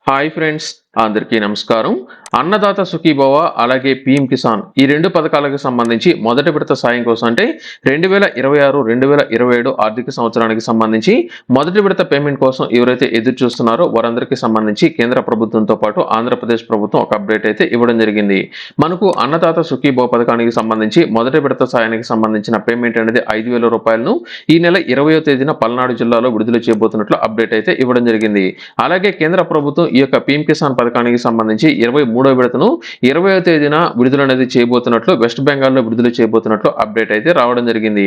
Hi friends, అందరికీ నమస్కారం. అన్నదాత సుఖీభవ అలాగే పీఎం కిసాన్ ఈ రెండు పథకాలకు సంబంధించి మొదటి విడత సాయం కోసం అంటే 2026 2027 ఆర్థిక సంవత్సరానికి సంబంధించి మొదటి విడత పేమెంట్ కోసం ఎవరైతే ఎదురు చూస్తున్నారో వారందరికీ సంబంధించి కేంద్ర ప్రభుత్వంతో పాటు ఆంధ్రప్రదేశ్ ప్రభుత్వం ఒక అప్డేట్ అయితే ఇవ్వడం జరిగింది. మనకు అన్నదాత సుఖీభవ పథకానికి సంబంధించి మొదటి విడత సాయానికి సంబంధించిన పేమెంట్ అనేది 5,000 రూపాయలను ఈ నెల 20వ తేదీన పల్నాడు జిల్లాలో విడుదల చేయబోతున్నట్లు అప్డేట్ అయితే ఇవ్వడం జరిగింది. అలాగే కేంద్ర ప్రభుత్వం ఈ యొక్క పీఎం కిసాన్ పథకానికి సంబంధించి 23వ విడతను 20వ తేదీన విడుదల అనేది చేయబోతున్నట్లు వెస్ట్ బెంగాల్లో విడుదల చేయబోతున్నట్లు అప్డేట్ అయితే రావడం జరిగింది.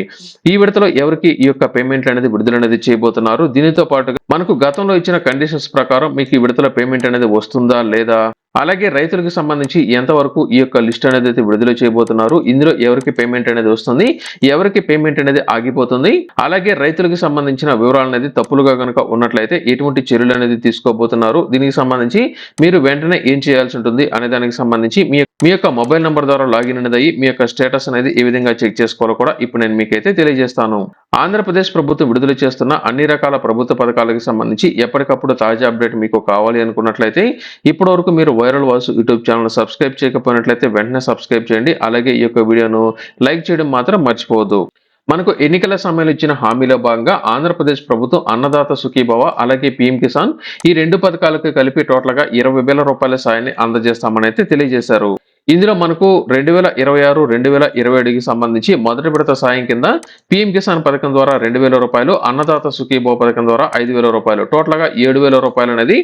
ఈ విడతలో ఎవరికి ఈ యొక్క పేమెంట్ అనేది విడుదల అనేది చేయబోతున్నారు, దీనితో పాటుగా మనకు గతంలో ఇచ్చిన కండిషన్స్ ప్రకారం మీకు ఈ విడతల పేమెంట్ అనేది వస్తుందా లేదా, అలాగే రైతులకు సంబంధించి ఎంతవరకు ఈ యొక్క లిస్ట్ అనేది అయితే విడుదల చేయబోతున్నారు, ఇందులో ఎవరికి పేమెంట్ అనేది వస్తుంది, ఎవరికి పేమెంట్ అనేది ఆగిపోతుంది, అలాగే రైతులకు సంబంధించిన వివరాలు అనేది తప్పులుగా కనుక ఉన్నట్లయితే ఎటువంటి చర్యలు అనేది తీసుకోబోతున్నారు, దీనికి సంబంధించి మీరు వెంటనే ఏం చేయాల్సి ఉంటుంది అనే దానికి సంబంధించి మీ యొక్క మొబైల్ నంబర్ ద్వారా లాగిన్ అనేది అయ్యి మీ యొక్క స్టేటస్ అనేది ఏ విధంగా చెక్ చేసుకోవాలో కూడా ఇప్పుడు నేను మీకైతే తెలియజేస్తాను. ఆంధ్రప్రదేశ్ ప్రభుత్వం విడుదల చేస్తున్న అన్ని రకాల ప్రభుత్వ పథకాలకు సంబంధించి ఎప్పటికప్పుడు తాజా అప్డేట్ మీకు కావాలి అనుకున్నట్లయితే ఇప్పటి వరకు మీరు viral voice YouTube channel subscribe చేయకపోయినట్లయితే వెంటనే సబ్స్క్రైబ్ చేయండి. అలాగే ఈ యొక్క వీడియోను లైక్ చేయడం మాత్రం మర్చిపోవద్దు. మనకు ఎన్నికల సమయంలో ఇచ్చిన హామీలో భాగంగా ఆంధ్రప్రదేశ్ ప్రభుత్వం అన్నదాత సుఖీభవ అలాగే పీఎం కిసాన్ ఈ రెండు పథకాలకు కలిపి టోటల్ గా 20,000 రూపాయల సాయాన్ని అందజేస్తామని అయితే తెలియజేశారు. ఇందులో మనకు 2026 2027కి సంబంధించి మొదటి విడత సాయం కింద పీఎం కిసాన్ పథకం ద్వారా 2,000 రూపాయలు, అన్నదాత సుఖీభవ పథకం ద్వారా 5,000 రూపాయలు, టోటల్ గా 7,000 రూపాయలు అనేది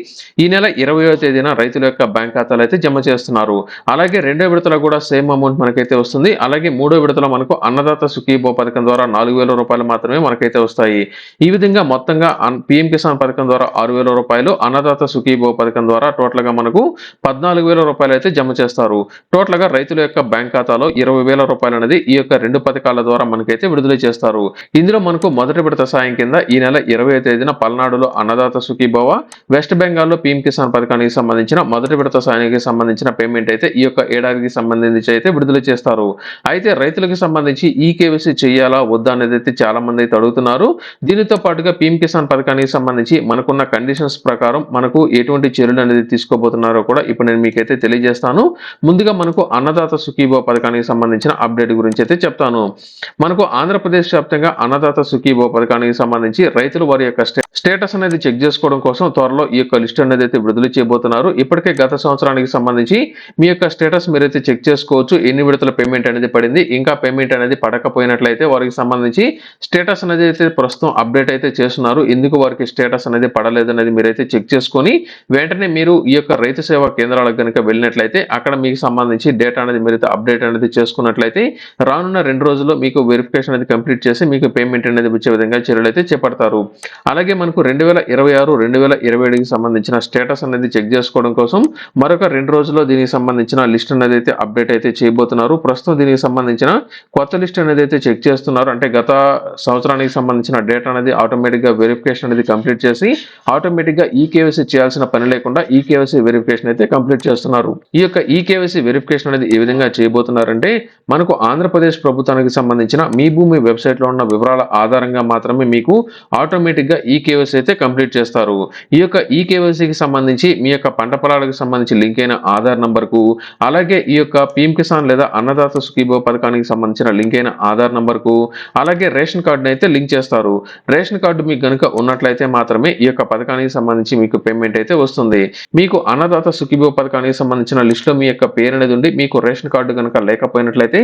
ఈ నెల 20వ తేదీన రైతుల యొక్క బ్యాంక్ ఖాతాలో అయితే జమ చేస్తున్నారు. అలాగే రెండో విడతలో కూడా సేమ్ అమౌంట్ మనకైతే వస్తుంది. అలాగే మూడో విడతలో మనకు అన్నదాత సుఖీభవ పథకం ద్వారా 4,000 రూపాయలు మాత్రమే మనకైతే వస్తాయి. ఈ విధంగా మొత్తంగా పీఎం కిసాన్ పథకం ద్వారా 6,000 రూపాయలు, అన్నదాత సుఖీభవ పథకం ద్వారా టోటల్ గా మనకు 14,000 రూపాయలు అయితే జమ చేస్తారు. టోటల్ గా రైతుల యొక్క బ్యాంక్ ఖాతాలో 20,000 రూపాయలు అనేది ఈ యొక్క రెండు పథకాల ద్వారా మనకైతే విడుదల చేస్తారు. ఇందులో మనకు మొదటి విడత సాయం కింద ఈ నెల 20వ తేదీన పల్నాడులో అన్నదాత సుఖీభవ, వెస్ట్ బెంగాల్లో పీఎం కిసాన్ పథకానికి సంబంధించిన మొదటి విడత సాయానికి సంబంధించిన పేమెంట్ అయితే ఈ యొక్క ఏడాదికి సంబంధించి అయితే విడుదల చేస్తారు. అయితే రైతులకు సంబంధించి ఈ కేవైసీ చేయాలా వద్దా అనేది అయితే చాలా మంది అయితే అడుగుతున్నారు. దీనితో పాటుగా పీఎం కిసాన్ పథకానికి సంబంధించి మనకున్న కండిషన్స్ ప్రకారం మనకు ఎటువంటి చర్యలు అనేది తీసుకోబోతున్నారో కూడా ఇప్పుడు నేను మీకైతే తెలియజేస్తాను. ముందుగా మనకు అన్నదాత సుఖీభవ పథకానికి సంబంధించిన అప్డేట్ గురించి అయితే చెప్తాను. మనకు ఆంధ్రప్రదేశ్ వ్యాప్తంగా అన్నదాత సుఖీభవ పథకానికి సంబంధించి రైతులు వారి యొక్క స్టేటస్ అనేది చెక్ చేసుకోవడం కోసం త్వరలో ఈ యొక్క లిస్ట్ అనేది అయితే విడుదల చేయబోతున్నారు. ఇప్పటికే గత సంవత్సరానికి సంబంధించి మీ యొక్క స్టేటస్ మీరైతే చెక్ చేసుకోవచ్చు. ఎన్ని విడతల పేమెంట్ అనేది పడింది, ఇంకా పేమెంట్ అనేది పడకపోయినట్లయితే వారికి సంబంధించి స్టేటస్ అనేది అయితే ప్రస్తుతం అప్డేట్ అయితే చేస్తున్నారు. ఎందుకు వారికి స్టేటస్ అనేది పడలేదు అనేది మీరైతే చెక్ చేసుకొని వెంటనే మీరు ఈ యొక్క రైతు సేవా కేంద్రాలకు కనుక వెళ్ళినట్లయితే అక్కడ మీకు సంబంధించి డేటా అనేది మీరైతే అప్డేట్ అనేది చేసుకున్నట్లయితే రానున్న 2 రోజుల్లో మీకు వెరిఫికేషన్ అనేది కంప్లీట్ చేసి మీకు పేమెంట్ అనేది వచ్చే విధంగా చర్యలు అయితే చేపడతారు. అలాగే మనకు 2026 2027కి సంబంధించిన స్టేటస్ అనేది చెక్ చేసుకోవడం కోసం మరొక 2 రోజుల్లో దీనికి సంబంధించిన లిస్ట్ అనేది అయితే అప్డేట్ అయితే చేయబోతున్నారు. ప్రస్తుతం దీనికి సంబంధించిన కొత్త లిస్ట్ అనేది అయితే చెక్ చేస్తున్నారు. అంటే గత సంవత్సరానికి సంబంధించిన డేటా అనేది ఆటోమేటిక్ గా వెరిఫికేషన్ అనేది కంప్లీట్ చేసి ఆటోమేటిక్ గా ఈ కేవైసీ చేయాల్సిన పని లేకుండా ఈ కేవైసీ వెరిఫికేషన్ అయితే కంప్లీట్ చేస్తున్నారు. ఈ యొక్క ఈ కేవైసీ వెరిఫికేషన్ అనేది ఏ విధంగా చేయబోతున్నారంటే మనకు ఆంధ్రప్రదేశ్ ప్రభుత్వానికి సంబంధించిన మీ భూమి వెబ్సైట్ లో ఉన్న వివరాల ఆధారంగా మాత్రమే మీకు ఆటోమేటిక్ గా ఈ కేవైసీ అయితే కంప్లీట్ చేస్తారు. ఈ యొక్క ఈ కేవైసీకి సంబంధించి మీ యొక్క పంట పొలాలకు సంబంధించి లింక్ అయిన ఆధార్ నంబర్ కు, అలాగే ఈ యొక్క పీఎం కిసాన్ లేదా అన్నదాత సుఖీభవ పథకానికి సంబంధించిన లింక్ అయిన ఆధార్ నంబర్ కు, అలాగే రేషన్ కార్డును అయితే లింక్ చేస్తారు. రేషన్ కార్డు మీకు గనుక ఉన్నట్లయితే మాత్రమే ఈ యొక్క పథకానికి సంబంధించి మీకు పేమెంట్ అయితే వస్తుంది. మీకు అన్నదాత సుఖీభవ పథకానికి సంబంధించిన లిస్ట్ లో మీ యొక్క పేరు అనేది ఉండి మీకు రేషన్ కార్డు కనుక లేకపోయినట్లయితే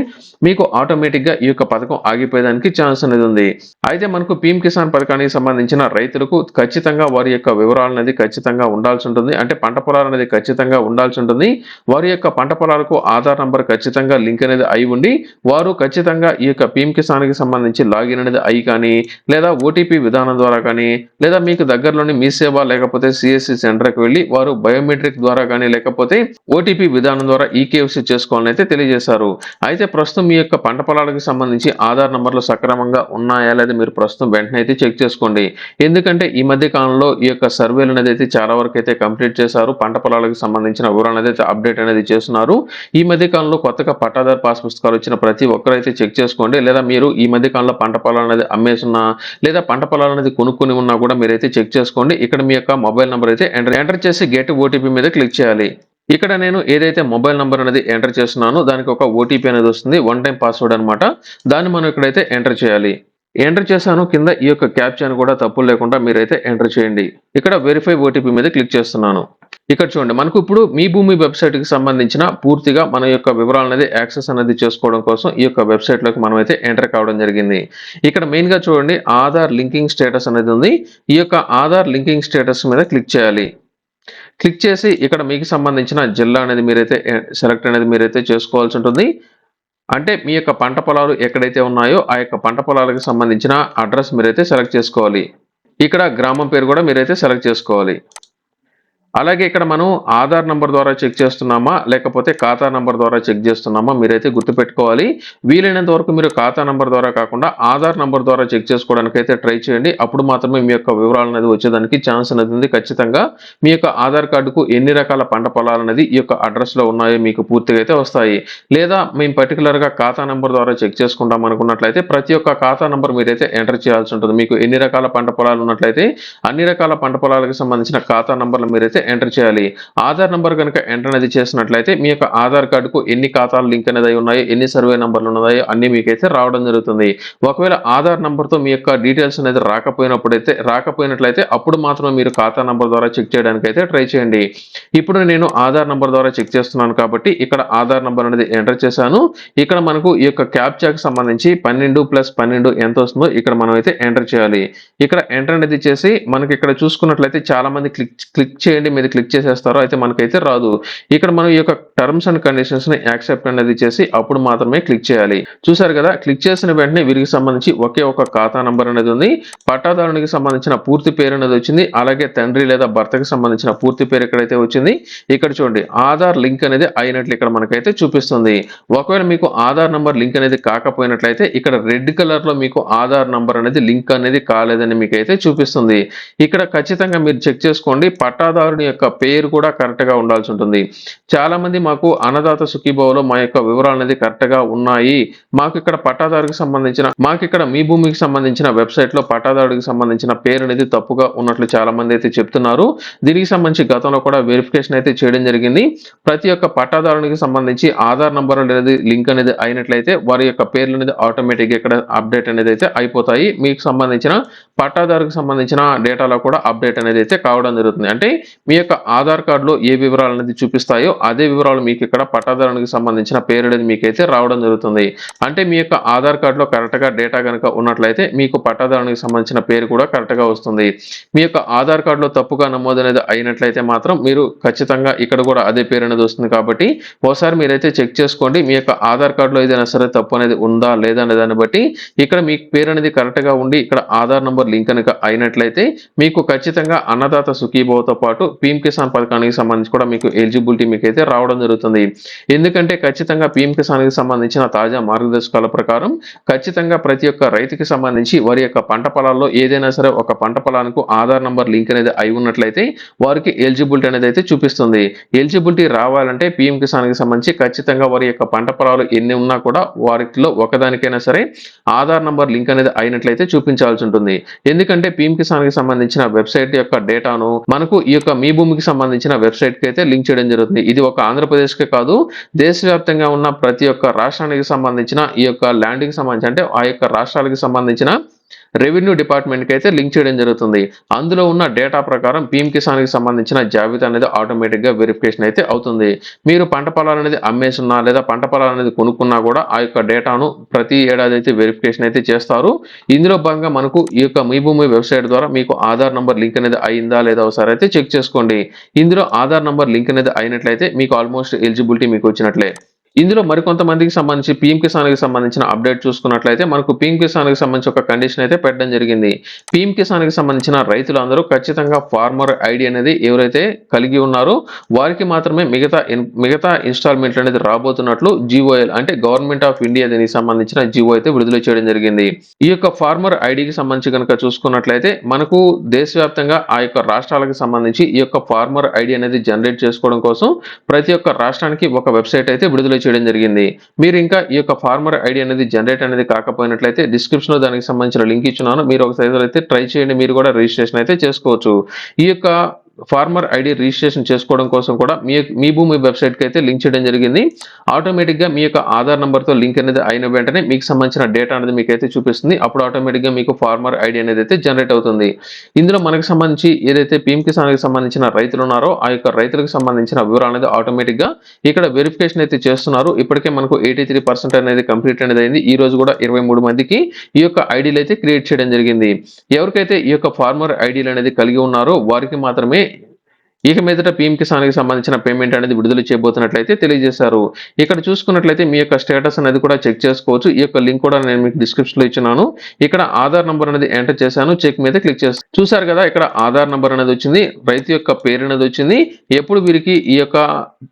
మీకు ఆటోమేటిక్ గా ఈ యొక్క పథకం ఆగిపోయేదానికి ఛాన్స్ అనేది ఉంది. అయితే మనకు పీఎం కిసాన్ పథకానికి సంబంధించిన రైతులకు ఖచ్చితంగా వారి యొక్క వివరాలు అనేది ఖచ్చితంగా ఉండాల్సి ఉంటుంది. అంటే పంట పొలాలు అనేది ఖచ్చితంగా ఉండాల్సి ఉంటుంది. వారి యొక్క పంట పొలాలకు ఆధార్ నంబర్ ఖచ్చితంగా లింక్ అనేది అయి ఉండి వారు ఖచ్చితంగా ఈ యొక్క పీఎం కిసాన్ కి సంబంధించి లాగిన్ అనేది అయి కానీ, లేదా ఓటీపీ విధానం ద్వారా కానీ, లేదా మీకు దగ్గరలోని మీ సేవ లేకపోతే సిఎస్సి సెంటర్కి వెళ్ళి వారు బయోమెట్రిక్ ద్వారా కానీ, లేకపోతే ఓటీపీ విధానం ద్వారా ఈ ఈకేవైసీ చేసుకోవాలని అయితే తెలియజేశారు. అయితే ప్రస్తుతం మీ యొక్క పంట పొలాలకు సంబంధించి ఆధార్ నంబర్లు సక్రమంగా ఉన్నాయా లేదా మీరు ప్రస్తుతం వెంటనే అయితే చెక్ చేసుకోండి. ఎందుకంటే ఈ మధ్య కాలంలో ఈ యొక్క సర్వేలు అనేది అయితే చాలా వరకు అయితే కంప్లీట్ చేశారు. పంట పొలాలకు సంబంధించిన వివరాలు అయితే అప్డేట్ అనేది చేస్తున్నారు. ఈ మధ్య కాలంలో కొత్తగా పట్టాదారు పాస్ పుస్తకాలు వచ్చిన ప్రతి ఒక్కరు అయితే చెక్ చేసుకోండి. లేదా మీరు ఈ మధ్య కాలంలో పంట పొలాలు అనేది అమ్మేసున్నా లేదా పంట పొలాలు అనేది కొనుక్కొని ఉన్నా కూడా మీరైతే చెక్ చేసుకోండి. ఇక్కడ మీ యొక్క మొబైల్ నంబర్ అయితే ఎంటర్ చేసి గెట్ ఓటీపీ మీద క్లిక్ చేయాలి. ఇక్కడ నేను ఏదైతే మొబైల్ నంబర్ అనేది ఎంటర్ చేస్తున్నానో దానికి ఒక ఓటీపీ అనేది వస్తుంది. వన్ టైం పాస్వర్డ్ అనమాట. దాన్ని మనం ఇక్కడైతే ఎంటర్ చేయాలి. ఎంటర్ చేశాను. కింద ఈ యొక్క క్యాప్చాను కూడా తప్పులు లేకుండా మీరైతే ఎంటర్ చేయండి. ఇక్కడ వెరిఫై ఓటీపీ మీద క్లిక్ చేస్తున్నాను. ఇక్కడ చూడండి, మనకు ఇప్పుడు మీ భూమి వెబ్సైట్ కి సంబంధించిన పూర్తిగా మన యొక్క వివరాలు అనేది యాక్సెస్ అనేది చేసుకోవడం కోసం ఈ యొక్క వెబ్సైట్ లోకి మనం అయితే ఎంటర్ కావడం జరిగింది. ఇక్కడ మెయిన్ గా చూడండి, ఆధార్ లింకింగ్ స్టేటస్ అనేది ఉంది. ఈ యొక్క ఆధార్ లింకింగ్ స్టేటస్ మీద క్లిక్ చేయాలి. క్లిక్ చేసి ఇక్కడ మీకు సంబంధించిన జిల్లా అనేది మీరైతే సెలెక్ట్ అనేది మీరైతే చేసుకోవాల్సి ఉంటుంది. అంటే మీ యొక్క పంట పొలాలు ఎక్కడైతే ఉన్నాయో ఆ యొక్క పంట పొలాలకు సంబంధించిన అడ్రస్ మీరైతే సెలెక్ట్ చేసుకోవాలి. ఇక్కడ గ్రామం పేరు కూడా మీరైతే సెలెక్ట్ చేసుకోవాలి. అలాగే ఇక్కడ మనం ఆధార్ నంబర్ ద్వారా చెక్ చేస్తున్నామా లేకపోతే ఖాతా నంబర్ ద్వారా చెక్ చేస్తున్నామా మీరైతే గుర్తుపెట్టుకోవాలి. వీలైనంత వరకు మీరు ఖాతా నంబర్ ద్వారా కాకుండా ఆధార్ నంబర్ ద్వారా చెక్ చేసుకోవడానికి అయితే ట్రై చేయండి. అప్పుడు మాత్రమే మీ యొక్క వివరాలు అనేది వచ్చేదానికి ఛాన్స్ అనేది ఉంది. ఖచ్చితంగా మీ యొక్క ఆధార్ కార్డుకు ఎన్ని రకాల పంట పొలాలు అనేది ఈ యొక్క అడ్రస్ లో ఉన్నాయో మీకు పూర్తిగా అయితే వస్తాయి. లేదా మేము పర్టికులర్ గా ఖాతా నంబర్ ద్వారా చెక్ చేసుకుంటాం అనుకున్నట్లయితే ప్రతి ఒక్క ఖాతా నంబర్ మీరైతే ఎంటర్ చేయాల్సి ఉంటుంది. మీకు ఎన్ని రకాల పంట పొలాలు ఉన్నట్లయితే అన్ని రకాల పంట పొలాలకు సంబంధించిన ఖాతా నంబర్లు మీరైతే ఎంటర్ చేయాలి. ఆధార్ నంబర్ కనుక ఎంటర్ అనేది చేసినట్లయితే మీ యొక్క ఆధార్ కార్డుకు ఎన్ని ఖాతాలు లింక్ అనేది ఉన్నాయో ఎన్ని సర్వే నంబర్లు ఉన్నాయో అన్ని మీకైతే రావడం జరుగుతుంది. ఒకవేళ ఆధార్ నంబర్ తో మీ యొక్క డీటెయిల్స్ అనేది రాకపోయినట్లయితే అప్పుడు మాత్రమే మీరు ఖాతా నంబర్ ద్వారా చెక్ చేయడానికి అయితే ట్రై చేయండి. ఇప్పుడు నేను ఆధార్ నంబర్ ద్వారా చెక్ చేస్తున్నాను కాబట్టి ఇక్కడ ఆధార్ నంబర్ అనేది ఎంటర్ చేశాను. ఇక్కడ మనకు ఈ యొక్క క్యాప్చాకి సంబంధించి 12 + 12 ఎంత వస్తుందో ఇక్కడ మనం అయితే ఎంటర్ చేయాలి. ఇక్కడ ఎంటర్ అనేది చేసి మనకి ఇక్కడ చూసుకున్నట్లయితే చాలా మంది క్లిక్ చేయండి మీద క్లిక్ చేసేస్తారు. అయితే మనకైతే రాదు. ఇక్కడ మనం ఈ యొక్క టర్మ్స్ అండ్ కండిషన్స్ ని యాక్సెప్ట్ అనేది చేసి అప్పుడు మాత్రమే క్లిక్ చేయాలి. చూసారు కదా, క్లిక్ చేసిన వెంటనే వీరికి సంబంధించి ఒకే ఒక ఖాతా నంబర్ అనేది ఉంది. పట్టాదారునికి సంబంధించిన పూర్తి పేరు అనేది వచ్చింది. అలాగే తండ్రి లేదా భర్తకి సంబంధించిన పూర్తి పేరు ఎక్కడైతే వచ్చింది. ఇక్కడ చూడండి, ఆధార్ లింక్ అనేది అయినట్లు ఇక్కడ మనకైతే చూపిస్తుంది. ఒకవేళ మీకు ఆధార్ నంబర్ లింక్ అనేది కాకపోయినట్లయితే ఇక్కడ రెడ్ కలర్ లో మీకు ఆధార్ నంబర్ అనేది లింక్ అనేది కాలేదని మీకైతే చూపిస్తుంది. ఇక్కడ ఖచ్చితంగా మీరు చెక్ చేసుకోండి. పట్టాదారుని యొక్క పేరు కూడా కరెక్ట్ గా ఉండాల్సి ఉంటుంది. చాలా మంది మాకు అన్నదాత సుఖీభవలో మా యొక్క వివరాలు అనేది కరెక్ట్ గా ఉన్నాయి, మాకు ఇక్కడ పట్టాదారుకి సంబంధించిన మీ భూమికి సంబంధించిన వెబ్సైట్ లో పట్టాదారుడికి సంబంధించిన పేరు అనేది తప్పుగా ఉన్నట్లు చాలా మంది అయితే చెప్తున్నారు. దీనికి సంబంధించి గతంలో కూడా వెరిఫికేషన్ అయితే చేయడం జరిగింది. ప్రతి ఒక్క పట్టాదారునికి సంబంధించి ఆధార్ నంబర్ అనేది లింక్ అనేది అయినట్లయితే వారి యొక్క పేర్లు అనేది ఆటోమేటిక్ గా ఇక్కడ అప్డేట్ అనేది అయితే అయిపోతాయి. మీకు సంబంధించిన పట్టాదారుకి సంబంధించిన డేటాలో కూడా అప్డేట్ అనేది అయితే కావడం జరుగుతుంది. అంటే మీ యొక్క ఆధార్ కార్డులో ఏ వివరాలు అనేది చూపిస్తాయో అదే వివరాలు మీకు ఇక్కడ పట్టాదారునికి సంబంధించిన పేరు అనేది మీకైతే రావడం జరుగుతుంది. అంటే మీ యొక్క ఆధార్ కార్డులో కరెక్ట్ గా డేటా కనుక ఉన్నట్లయితే మీకు పట్టాదారునికి సంబంధించిన పేరు కూడా కరెక్ట్ గా వస్తుంది. మీ యొక్క ఆధార్ కార్డులో తప్పుగా నమోదు అనేది అయినట్లయితే మాత్రం మీరు ఖచ్చితంగా ఇక్కడ కూడా అదే పేరు అనేది వస్తుంది. కాబట్టి ఒకసారి మీరైతే చెక్ చేసుకోండి. మీ యొక్క ఆధార్ కార్డులో ఏదైనా సరే తప్పు అనేది ఉందా లేదా అనే దాన్ని బట్టి ఇక్కడ మీ పేరు అనేది కరెక్ట్ గా ఉండి ఇక్కడ ఆధార్ నంబర్ లింక్ కనుక అయినట్లయితే మీకు ఖచ్చితంగా అన్నదాత సుఖీభవతో పాటు పీఎం కిసాన్ పథకానికి సంబంధించి కూడా మీకు ఎలిజిబిలిటీ మీకైతే రావడం జరుగుతుంది. ఎందుకంటే ఖచ్చితంగా పీఎం కిసాన్ కి సంబంధించిన తాజా మార్గదర్శకాల ప్రకారం ఖచ్చితంగా ప్రతి ఒక్క రైతుకి సంబంధించి వారి యొక్క పంట పొలాల్లో ఏదైనా సరే ఒక పంట పొలానికి ఆధార్ నంబర్ లింక్ అనేది అయి ఉన్నట్లయితే వారికి ఎలిజిబిలిటీ అనేది అయితే చూపిస్తుంది. ఎలిజిబిలిటీ రావాలంటే పీఎం కిసాన్ కి సంబంధించి ఖచ్చితంగా వారి యొక్క పంట పొలాలు ఎన్ని ఉన్నా కూడా వారిలో ఒకదానికైనా సరే ఆధార్ నంబర్ లింక్ అనేది అయినట్లయితే చూపించాల్సి ఉంటుంది. ఎందుకంటే పీఎం కిసాన్ కి సంబంధించిన వెబ్సైట్ యొక్క డేటాను మనకు ఈ యొక్క మీ భూమికి సంబంధించిన వెబ్సైట్ కి అయితే లింక్ చేయడం జరుగుతుంది. ఇది ఒక ఆంధ్రప్రదేశ్ కే కాదు, దేశవ్యాప్తంగా ఉన్న ప్రతి ఒక్క రాష్ట్రానికి సంబంధించిన ఈ యొక్క ల్యాండ్ కి సంబంధించి అంటే ఆ యొక్క రాష్ట్రాలకు సంబంధించిన రెవెన్యూ డిపార్ట్మెంట్ కి అయితే లింక్ చేయడం జరుగుతుంది. అందులో ఉన్న డేటా ప్రకారం పీఎం కిసాన్ కి సంబంధించిన జాబితా అనేది ఆటోమేటిక్ గా వెరిఫికేషన్ అయితే అవుతుంది. మీరు పంట పొలాలు అనేది అమ్మేసున్నా లేదా పంట పొలాలు అనేది కొనుక్కున్నా కూడా ఆ యొక్క డేటాను ప్రతి ఏడాది అయితే వెరిఫికేషన్ అయితే చేస్తారు. ఇందులో భాగంగా మనకు ఈ యొక్క మీ భూమి వెబ్సైట్ ద్వారా మీకు ఆధార్ నంబర్ లింక్ అనేది అయిందా లేదా ఒకసారి అయితే చెక్ చేసుకోండి. ఇందులో ఆధార్ నంబర్ లింక్ అనేది అయినట్లయితే మీకు ఆల్మోస్ట్ ఎలిజిబిలిటీ మీకు వచ్చినట్లే. ఇందులో మరికొంతమందికి సంబంధించి పీఎం కిసాన్‌కి సంబంధించిన అప్డేట్ చూసుకున్నట్లయితే మనకు పీఎం కిసాన్‌కి సంబంధించి ఒక కండిషన్ అయితే పెట్టడం జరిగింది. పీఎం కిసాన్‌కి సంబంధించిన రైతులందరూ ఖచ్చితంగా ఫార్మర్ ఐడీ అనేది ఎవరైతే కలిగి ఉన్నారో వారికి మాత్రమే మిగతా ఇన్‌స్టాల్‌మెంట్లు అనేది రాబోతున్నట్లు జీఓఎల్ అంటే గవర్నమెంట్ ఆఫ్ ఇండియా దీనికి సంబంధించిన జీవో అయితే విడుదల చేయడం జరిగింది. ఈ యొక్క ఫార్మర్ ఐడీకి సంబంధించి గనుక చూసుకున్నట్లయితే మనకు దేశవ్యాప్తంగా ఆ యొక్క రాష్ట్రాలకు సంబంధించి ఈ యొక్క ఫార్మర్ ఐడీ అనేది జనరేట్ చేసుకోవడం కోసం ప్రతి ఒక్క రాష్ట్రానికి ఒక వెబ్‌సైట్ అయితే విడుదల చేయడం జరిగింది. మీరు ఇంకా ఈ యొక్క ఫార్మర్ ఐడీ అనేది జనరేట్ అనేది కాకపోయినట్లయితే డిస్క్రిప్షన్‌లో దానికి సంబంధించిన లింక్ ఇచ్చున్నాను. మీరు ఒకసారి అయితే ట్రై చేయండి. మీరు కూడా రిజిస్ట్రేషన్ అయితే చేసుకోవచ్చు. ఈ యొక్క ఫార్మర్ ఐడీ రిజిస్ట్రేషన్ చేసుకోవడం కోసం కూడా మీ భూమి వెబ్‌సైట్‌కి అయితే లింక్ చేయడం జరిగింది. ఆటోమేటిక్‌గా మీ యొక్క ఆధార్ నంబర్‌తో లింక్ అనేది అయిన వెంటనే మీకు సంబంధించిన డేటా అనేది మీకైతే చూపిస్తుంది. అప్పుడు ఆటోమేటిక్‌గా మీకు ఫార్మర్ ఐడీ అనేది అయితే జనరేట్ అవుతుంది. ఇందులో మనకు సంబంధించి ఏదైతే పీఎం కిసాన్‌కి సంబంధించిన రైతులు ఉన్నారో ఆ యొక్క రైతులకు సంబంధించిన వివరాలు అనేది ఆటోమేటిక్‌గా ఇక్కడ వెరిఫికేషన్ అయితే చేస్తున్నారు. ఇప్పటికే మనకు 83% అనేది కంప్లీట్ అనేది అయింది. ఈ రోజు కూడా 23 మందికి ఈ యొక్క ఐడీలు అయితే క్రియేట్ చేయడం జరిగింది. ఎవరికైతే ఈ యొక్క ఫార్మర్ ఐడీలు అనేది కలిగి ఉన్నారో వారికి మాత్రమే ఇక మీదట పీఎం కిసాన్‌కి సంబంధించిన పేమెంట్ అనేది విడుదల చేయబోతున్నట్లయితే తెలియజేశారు. ఇక్కడ చూసుకున్నట్లయితే మీ యొక్క స్టేటస్ అనేది కూడా చెక్ చేసుకోవచ్చు. ఈ యొక్క లింక్ కూడా నేను మీకు డిస్క్రిప్షన్‌లో ఇచ్చున్నాను. ఇక్కడ ఆధార్ నంబర్ అనేది ఎంటర్ చేశాను. చెక్ మీద క్లిక్ చేస్తాను. చూసారు కదా ఇక్కడ ఆధార్ నంబర్ అనేది వచ్చింది. రైతు యొక్క పేరు అనేది వచ్చింది. ఎప్పుడు వీరికి ఈ యొక్క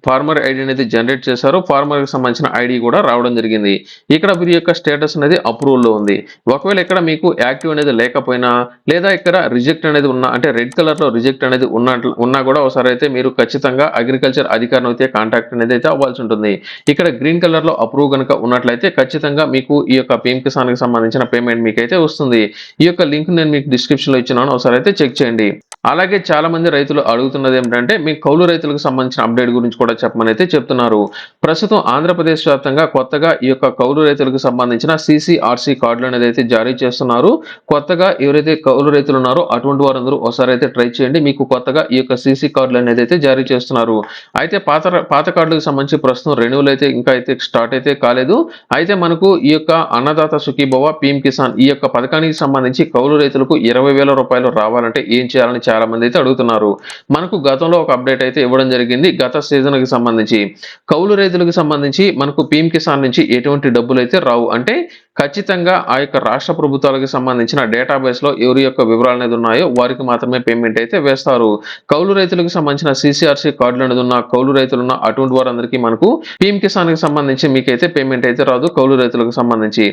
ఫార్మర్ ఐడీ అనేది జనరేట్ చేశారో ఫార్మర్‌కి సంబంధించిన ఐడీ కూడా రావడం జరిగింది. ఇక్కడ వీరి యొక్క స్టేటస్ అనేది అప్రూవల్‌లో ఉంది. ఒకవేళ ఇక్కడ మీకు యాక్టివ్ అనేది లేకపోయినా లేదా ఇక్కడ రిజెక్ట్ అనేది ఉన్నా అంటే రెడ్ కలర్‌లో రిజెక్ట్ అనేది ఉన్నా కూడా ఒకసారి అయితే మీరు ఖచ్చితంగా అగ్రికల్చర్ అధికారిని అయితే కాంటాక్ట్ అనేది అయితే అవ్వాల్సి ఉంటుంది. ఇక్కడ గ్రీన్ కలర్ లో అప్రూవ్ కనుక ఉన్నట్లయితే ఖచ్చితంగా మీకు ఈ యొక్క పీఎం కిసాన్ కి సంబంధించిన పేమెంట్ మీకైతే వస్తుంది. ఈ యొక్క లింక్ నేను మీకు డిస్క్రిప్షన్ లో ఇచ్చినాను. ఒకసారి అయితే చెక్ చేయండి. అలాగే చాలా మంది రైతులు అడుగుతున్నది ఏంటంటే మీ కౌలు రైతులకు సంబంధించిన అప్డేట్ గురించి కూడా చెప్పమని అయితే చెప్తున్నారు. ప్రస్తుతం ఆంధ్రప్రదేశ్ వ్యాప్తంగా కొత్తగా ఈ యొక్క కౌలు రైతులకు సంబంధించిన CCRC కార్డులు అనేది అయితే జారీ చేస్తున్నారు. కొత్తగా ఎవరైతే కౌలు రైతులు ఉన్నారో అటువంటి వారందరూ ఒకసారి అయితే ట్రై చేయండి. మీకు కొత్తగా ఈ యొక్క CC కార్డులు అనేది అయితే జారీ చేస్తున్నారు. అయితే పాత కార్డులకు సంబంధించి ప్రస్తుతం రెన్యువల్ అయితే ఇంకా అయితే స్టార్ట్ అయితే కాలేదు. అయితే మనకు ఈ యొక్క అన్నదాత సుఖీభవ పీఎం కిసాన్ ఈ యొక్క పథకానికి సంబంధించి కౌలు రైతులకు 20,000 రూపాయలు రావాలంటే ఏం చేయాలని చాలా మంది అయితే అడుగుతున్నారు. మనకు గతంలో ఒక అప్డేట్ అయితే ఇవ్వడం జరిగింది. గత సీజన్ కి సంబంధించి కౌలు రైతులకు సంబంధించి మనకు పీఎం కిసాన్ నుంచి ఎటువంటి డబ్బులు అయితే రావు. అంటే ఖచ్చితంగా ఆ యొక్క రాష్ట్ర ప్రభుత్వాలకు సంబంధించిన డేటాబేస్ లో ఎవరి యొక్క వివరాలు అనేది ఉన్నాయో వారికి మాత్రమే పేమెంట్ అయితే వేస్తారు. కౌలు రైతులకు సంబంధించిన CCRC కార్డులు అనేది ఉన్న కౌలు రైతులు ఉన్న అటువంటి వారందరికీ మనకు పీఎం కిసాన్ కి సంబంధించి మీకైతే పేమెంట్ అయితే రాదు కౌలు రైతులకు సంబంధించి.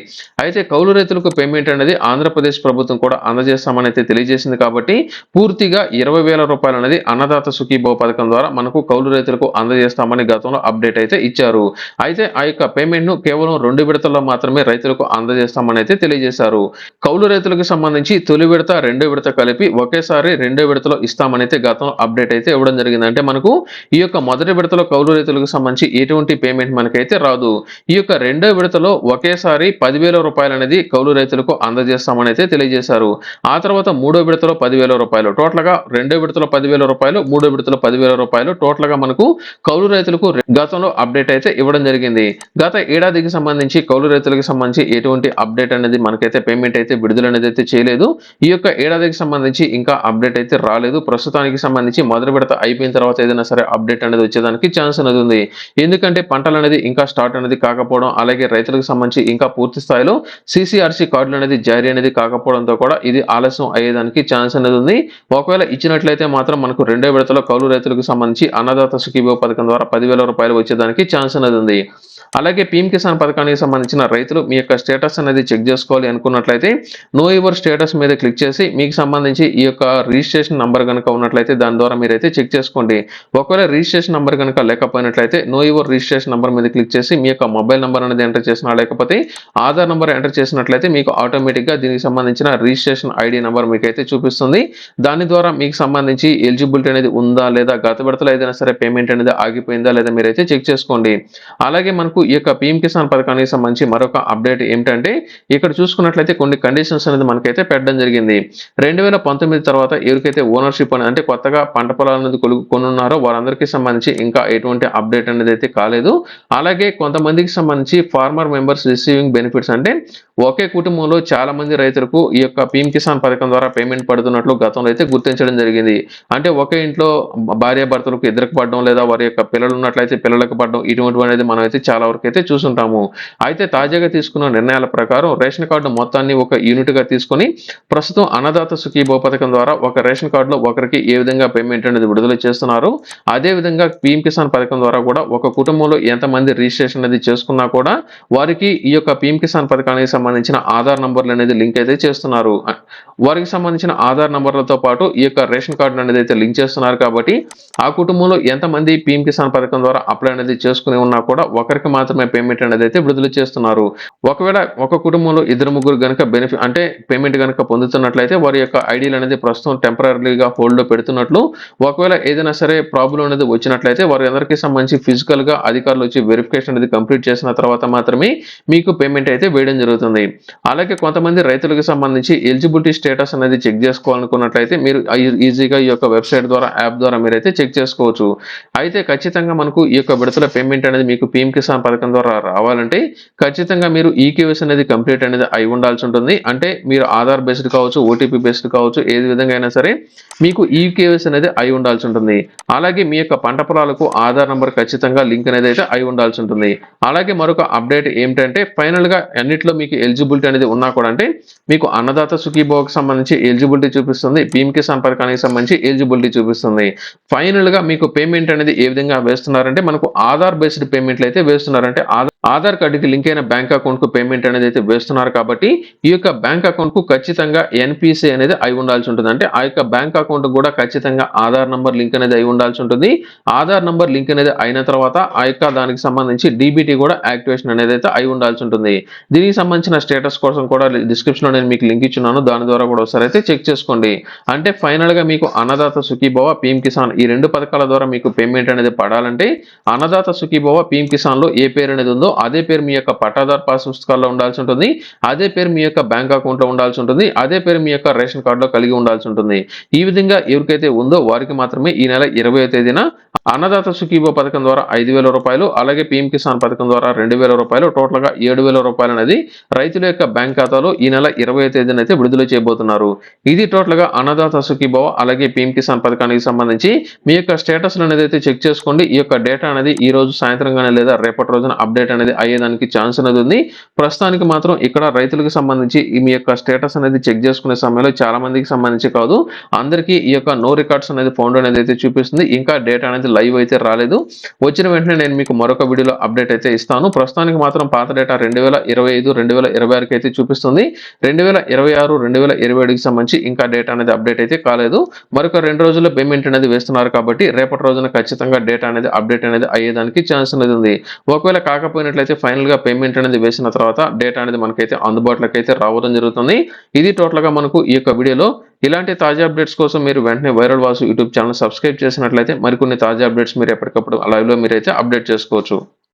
అయితే కౌలు రైతులకు పేమెంట్ అనేది ఆంధ్రప్రదేశ్ ప్రభుత్వం కూడా అందజేస్తామని అయితే తెలియజేసింది. కాబట్టి పూర్తిగా 20,000 రూపాయలు అనేది అన్నదాత సుఖీభవ పథకం ద్వారా మనకు కౌలు రైతులకు అందజేస్తామని గతంలో అప్డేట్ అయితే ఇచ్చారు. అయితే ఆ యొక్క పేమెంట్ ను కేవలం 2 విడతల్లో మాత్రమే రైతులకు అందజేస్తామని అయితే తెలియజేశారు. కౌలు రైతులకు సంబంధించి తొలి విడత రెండో విడత కలిపి ఒకేసారి రెండో విడతలో ఇస్తామని అయితే గతంలో అప్డేట్ అయితే ఇవ్వడం జరిగింది. అంటే మనకు ఈ యొక్క మొదటి విడతలో కౌలు రైతులకు సంబంధించి ఎటువంటి పేమెంట్ మనకైతే రాదు. ఈ యొక్క రెండో విడతలో ఒకేసారి 10,000 రూపాయలు అనేది కౌలు రైతులకు అందజేస్తామని అయితే తెలియజేశారు. ఆ తర్వాత మూడో విడతలో 10,000 రూపాయలు టోటల్ గా రెండో విడతలో 10,000 రూపాయలు మూడో విడతలో 10,000 రూపాయలు టోటల్ గా మనకు కౌలు రైతులకు గతంలో అప్డేట్ అయితే ఇవ్వడం జరిగింది. గత ఏడాదికి సంబంధించి కౌలు రైతులకు సంబంధించి ఎటువంటి అప్డేట్ అనేది మనకైతే పేమెంట్ అయితే విడుదల అనేది అయితే చేయలేదు. ఈ యొక్క ఏడాదికి సంబంధించి ఇంకా అప్డేట్ అయితే రాలేదు. ప్రస్తుతానికి సంబంధించి మొదటి విడత అయిపోయిన తర్వాత ఏదైనా సరే అప్డేట్ అనేది వచ్చేదానికి ఛాన్స్ అనేది ఉంది. ఎందుకంటే పంటలు అనేది ఇంకా స్టార్ట్ అనేది కాకపోవడం అలాగే రైతులకు సంబంధించి ఇంకా పూర్తి స్థాయిలో CCRC కార్డులు అనేది జారీ అనేది కాకపోవడంతో కూడా ఇది ఆలస్యం అయ్యేదానికి ఛాన్స్ అనేది ఉంది. ఒకవేళ ఇచ్చినట్లయితే మాత్రం మనకు రెండో విడతలో కౌలు రైతులకు సంబంధించి అన్నదాత సుఖీభవ పథకం ద్వారా 10,000 రూపాయలు వచ్చేదానికి ఛాన్స్ అనేది ఉంది. అలాగే పీఎం కిసాన్ పథకానికి సంబంధించిన రైతులు మీ యొక్క స్టేటస్ అనేది చెక్ చేసుకోవాలి అనుకున్నట్లయితే నో యువర్ స్టేటస్ మీద క్లిక్ చేసి మీకు సంబంధించి ఈ యొక్క రిజిస్ట్రేషన్ నంబర్ కనుక ఉన్నట్లయితే దాని ద్వారా మీరైతే చెక్ చేసుకోండి. ఒకవేళ రిజిస్ట్రేషన్ నంబర్ కనుక లేకపోయినట్లయితే నో యువర్ రిజిస్ట్రేషన్ నంబర్ మీద క్లిక్ చేసి మీ యొక్క మొబైల్ నంబర్ అనేది ఎంటర్ చేసినా లేకపోతే ఆధార్ నంబర్ ఎంటర్ చేసినట్లయితే మీకు ఆటోమేటిక్ గా దీనికి సంబంధించిన రిజిస్ట్రేషన్ ఐడి నంబర్ మీకైతే చూపిస్తుంది. దాని ద్వారా మీకు సంబంధించి ఎలిజిబిలిటీ అనేది ఉందా లేదా గత విడతలో ఏదైనా సరే పేమెంట్ అనేది ఆగిపోయిందా లేదా మీరైతే చెక్ చేసుకోండి. అలాగే మనకు ఈ యొక్క పీఎం కిసాన్ పథకానికి సంబంధించి మరొక అప్డేట్ ఏమిటంటే ఇక్కడ చూసుకున్నట్లయితే కొన్ని కండిషన్స్ అనేది మనకైతే పెట్టడం జరిగింది. 2019 తర్వాత ఎవరికైతే ఓనర్‌షిప్ అంటే కొత్తగా పంట పొలాలు అనేది కొనున్నారో వారందరికీ సంబంధించి ఇంకా ఎటువంటి అప్డేట్ అనేది అయితే కాలేదు. అలాగే కొంతమందికి సంబంధించి ఫార్మర్ మెంబర్స్ రిసీవింగ్ బెనిఫిట్స్ అంటే ఒకే కుటుంబంలో చాలా మంది రైతులకు ఈ యొక్క పీఎం కిసాన్ పథకం ద్వారా పేమెంట్ పడుతున్నట్లు గతంలో అయితే గుర్తించడం జరిగింది. అంటే ఒకే ఇంట్లో భార్యాభర్తలకు ఇద్దరికి పడడం లేదా వారి యొక్క పిల్లలు ఉన్నట్లయితే పిల్లలకు పడడం ఇటువంటివనేది మనమైతే చాలా వరకు అయితే చూసుంటాము. అయితే తాజాగా తీసుకున్న నిర్ణయాల ప్రకారం రేషన్ కార్డు మొత్తాన్ని ఒక యూనిట్‌గా తీసుకొని ప్రస్తుతం అన్నదాత సుఖీభవ పథకం ద్వారా ఒక రేషన్ కార్డులో ఒకరికి ఏ విధంగా పేమెంట్ అనేది విడుదల చేస్తున్నారు. అదే విధంగా పీఎం కిసాన్ పథకం ద్వారా కూడా ఒక కుటుంబంలో ఎంతమంది రిజిస్ట్రేషన్ అనేది చేసుకున్నా కూడా వారికి ఈ యొక్క పీఎం కిసాన్ పథకానికి సంబంధించిన ఆధార్ నంబర్లు అనేది లింక్ అయితే చేస్తున్నారు. వారికి సంబంధించిన ఆధార్ నంబర్లతో పాటు ఈ యొక్క రేషన్ కార్డు అనేది అయితే లింక్ చేస్తున్నారు కాబట్టి ఆ కుటుంబంలో ఎంతమంది పీఎం కిసాన్ పథకం ద్వారా అప్లై అనేది చేసుకుని ఉన్నా కూడా ఒకరికి మాత్రమే పేమెంట్ అనేది అయితే విడుదల చేస్తున్నారు. ఒకవేళ ఒక కుటుంబంలో ఇద్దరు ముగ్గురు గనుక బెనిఫిట్ అంటే పేమెంట్ గనుక పొందుతున్నట్లయితే వారి యొక్క ఐడీలు అనేది ప్రస్తుతం టెంపరరీగా హోల్డ్‌లో పెడుతున్నట్లు, ఒకవేళ ఏదైనా సరే ప్రాబ్లం అనేది వచ్చినట్లయితే వారందరికీ సంబంధించి ఫిజికల్‌గా అధికారులు వచ్చి వెరిఫికేషన్ అనేది కంప్లీట్ చేసిన తర్వాత మాత్రమే మీకు పేమెంట్ అయితే వేయడం జరుగుతుంది. అలాగే కొంతమంది రైతులకు సంబంధించి ఎలిజిబిలిటీ స్టేటస్ అనేది చెక్ చేసుకోవాలనుకున్నట్లయితే మీరు ఈజీగా ఈ యొక్క వెబ్‌సైట్ ద్వారా యాప్ ద్వారా మీరైతే చెక్ చేసుకోవచ్చు. అయితే ఖచ్చితంగా మనకు ఈ యొక్క విడతల పేమెంట్ అనేది మీకు పీఎం కిసాన్ పథకం ద్వారా రావాలంటే ఖచ్చితంగా మీరు ఈకేవైసీ అనేది కంప్లీట్ అనేది అయి ఉండాల్సి ఉంటుంది. అంటే మీరు ఆధార్ బేస్డ్ కావచ్చు, ఓటీపీ బేస్డ్ కావచ్చు, ఏది విధంగా అయినా సరే మీకు ఈకేవైసీ అనేది అయి ఉండాల్సి ఉంటుంది. అలాగే మీ యొక్క పంట పొలాలకు ఆధార్ నంబర్ ఖచ్చితంగా లింక్ అనేది అయితే అయి ఉండాల్సి ఉంటుంది. అలాగే మరొక అప్డేట్ ఏమిటంటే ఫైనల్‌గా అన్నిట్లో మీకు ఎలిజిబిలిటీ అనేది ఉన్నా కూడా అంటే మీకు అన్నదాత సుఖీభవకి సంబంధించి ఎలిజిబిలిటీ చూపిస్తుంది. పీఎం కిసాన్ పథకానికి సంబంధించి ఎలిజిబిలిటీ చూపిస్తుంది. ఫైనల్‌గా మీకు పేమెంట్ అనేది ఏ విధంగా వేస్తున్నారంటే మనకు ఆధార్ బేస్డ్ పేమెంట్లు అయితే వేస్తున్నారంటే ఆధార్ కార్డుకి లింక్ అయిన బ్యాంక్ అకౌంట్ కు పేమెంట్ అనేది అయితే వేస్తున్నారు కాబట్టి ఈ యొక్క బ్యాంక్ అకౌంట్ కు ఖచ్చితంగా ఎన్పిసి అనేది అయి ఉండాల్సి ఉంటుంది. అంటే ఆ యొక్క బ్యాంక్ అకౌంట్ కూడా ఖచ్చితంగా ఆధార్ నంబర్ లింక్ అనేది అయి ఉండాల్సి ఉంటుంది. ఆధార్ నంబర్ లింక్ అనేది అయిన తర్వాత ఆ యొక్క దానికి సంబంధించి డీబీటీ కూడా యాక్టివేషన్ అనేది అయితే అయి ఉండాల్సి ఉంటుంది. దీనికి సంబంధించిన స్టేటస్ కోసం కూడా డిస్క్రిప్షన్ లో నేను మీకు లింక్ ఇచ్చున్నాను. దాని ద్వారా కూడా ఒకసారి అయితే చెక్ చేసుకోండి. అంటే ఫైనల్ గా మీకు అన్నదాత సుఖీభవ, పీఎం కిసాన్ ఈ రెండు పథకాల ద్వారా మీకు పేమెంట్ అనేది పడాలంటే అన్నదాత సుఖీభవ, పీఎం కిసాన్ లో ఏ పేరు అనేది ఉందో అదే పేరు మీ యొక్క పట్టాదార్ పాస్ పుస్తకాల్లో ఉండాల్సి ఉంటుంది. అదే పేరు మీ యొక్క బ్యాంక్ అకౌంట్ లో ఉండాల్సి ఉంటుంది. అదే పేరు మీ యొక్క రేషన్ కార్డులో కలిగి ఉండాల్సి ఉంటుంది. ఈ విధంగా ఎవరికైతే ఉందో వారికి మాత్రమే ఈ నెల 20వ తేదీన అన్నదాత సుఖీభవ పథకం ద్వారా 5,000 రూపాయలు, అలాగే పీఎం కిసాన్ పథకం ద్వారా 2,000 రూపాయలు, టోటల్ గా 7,000 రూపాయలు అనేది రైతుల యొక్క బ్యాంక్ ఖాతాలో ఈ నెల 20వ తేదీన అయితే విడుదల చేయబోతున్నారు. ఇది టోటల్ గా అన్నదాత సుఖీభవ అలాగే పీఎం కిసాన్ పథకానికి సంబంధించి మీ యొక్క స్టేటస్ అనేది అయితే చెక్ చేసుకోండి. ఈ యొక్క డేటా అనేది ఈ రోజు సాయంత్రం గానీ లేదా రేపటి రోజున అప్డేట్ అనేది అయ్యేదానికి ఛాన్స్ అనేది ఉంది. ప్రస్తుతానికి మాత్రం ఇక్కడ రైతులకు సంబంధించి మీ యొక్క స్టేటస్ అనేది చెక్ చేసుకునే సమయంలో చాలా మందికి సంబంధించి కాదు, అందరికీ ఈ యొక్క నో రికార్డ్స్ అనేది ఫౌండ్ అనేది అయితే చూపిస్తుంది. ఇంకా డేటా అనేది లైవ్ అయితే రాలేదు. వచ్చిన వెంటనే నేను మీకు మరొక వీడియోలో అప్డేట్ అయితే ఇస్తాను. ప్రస్తుతానికి మాత్రం పాత డేటా 2025, 2026 అయితే చూపిస్తుంది. 2026, 2027కి సంబంధించి ఇంకా డేటా అనేది అప్డేట్ అయితే కాలేదు. మరొక 2 రోజుల్లో పేమెంట్ అనేది వేస్తున్నారు కాబట్టి రేపటి రోజున ఖచ్చితంగా డేటా అనేది అప్డేట్ అనేది అయ్యేదానికి ఛాన్స్ అనేది ఉంది. ఒకవేళ కాకపోయినట్లయితే ఫైనల్ గా పేమెంట్ అనేది వేసిన తర్వాత డేటా అనేది మనకైతే అందుబాటులోకి అయితే రావడం జరుగుతుంది. ఇది టోటల్ గా మనకు ఈ యొక్క వీడియోలో. ఇలాంటి తాజా అప్డేట్స్ కోసం మీరు వెంటనే viral Vasu YouTube channel subscribe చేసినట్లయితే మరికొన్ని తాజా అప్డేట్స్ మీరు ఎప్పటికప్పుడు లైవ్ లో మీరైతే అప్డేట్ చేసుకోవచ్చు.